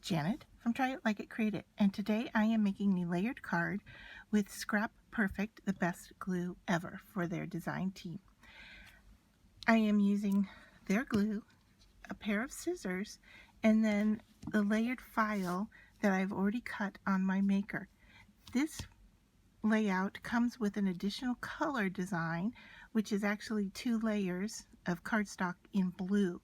Janet from Try It Like It Create It, and today I am making a layered card with ScraPerfect, the best glue ever for their design team. I am using their glue, a pair of scissors, and then the layered file that I've already cut on my maker. This layout comes with an additional color design, which is actually 2 layers of cardstock in blue.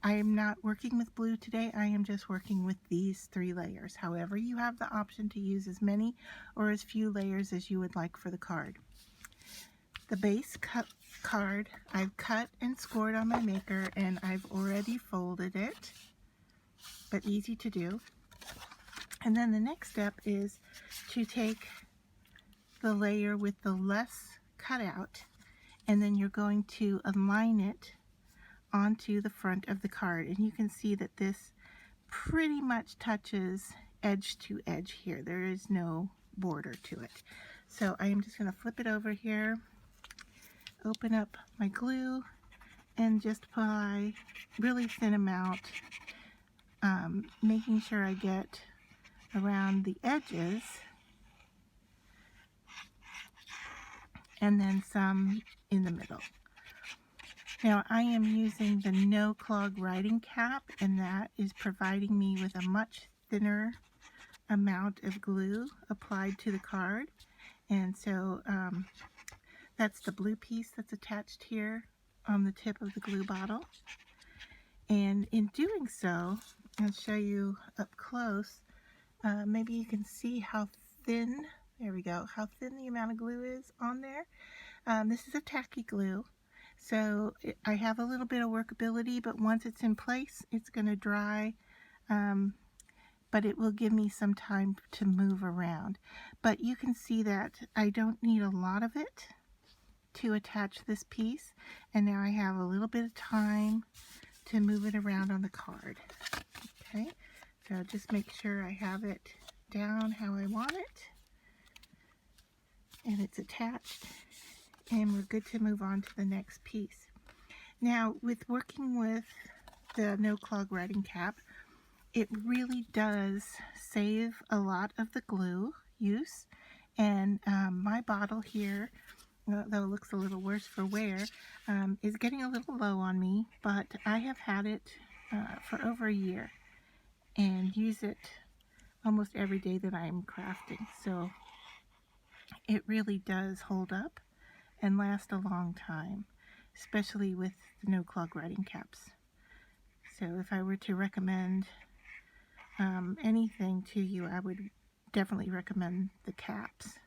I am not working with blue today. I am just working with these 3 layers. However, you have the option to use as many or as few layers as you would like for the card. The base card I've cut and scored on my maker, and I've already folded it, but easy to do. And then the next step is to take the layer with the less cutout, and then you're going to align it onto the front of the card, and you can see that this pretty much touches edge to edge here. There is no border to it. So I am just going to flip it over here, open up my glue, and just apply really thin amount, making sure I get around the edges and then some in the middle. Now I am using the No-clog writing cap, and that is providing me with a much thinner amount of glue applied to the card. And so that's the blue piece that's attached here on the tip of the glue bottle. And in doing so, I'll show you up close. Maybe you can see how thin, there we go, how thin the amount of glue is on there. This is a tacky glue. So I have a little bit of workability, but once it's in place, it's going to dry, but it will give me some time to move around. But you can see that I don't need a lot of it to attach this piece, and now I have a little bit of time to move it around on the card. Okay, so just make sure I have it down how I want it, and it's attached. And we're good to move on to the next piece. Now, with working with the No-clog writing cap, it really does save a lot of the glue use. And my bottle here, though it looks a little worse for wear, is getting a little low on me, but I have had it for over a year and use it almost every day that I'm crafting. So it really does hold up and last a long time, especially with the No-clog writing caps. So if I were to recommend anything to you, I would definitely recommend the caps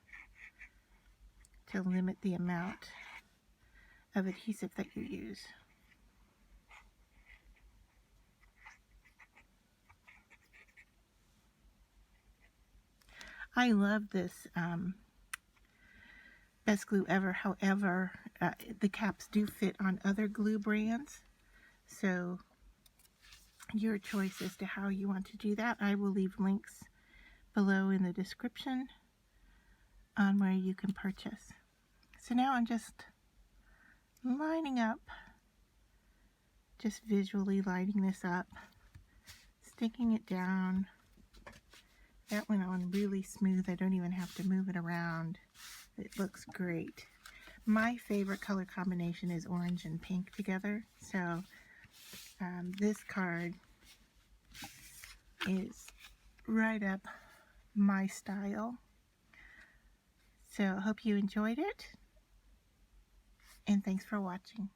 to limit the amount of adhesive that you use. I love this best glue ever. However, the caps do fit on other glue brands, so your choice as to how you want to do that. I will leave links below in the description on where you can purchase. So now I'm just lining up, just visually lining this up, sticking it down. That went on really smooth. I don't even have to move it around. It looks great. My favorite color combination is orange and pink together, so this card is right up my style. So I hope you enjoyed it, and thanks for watching.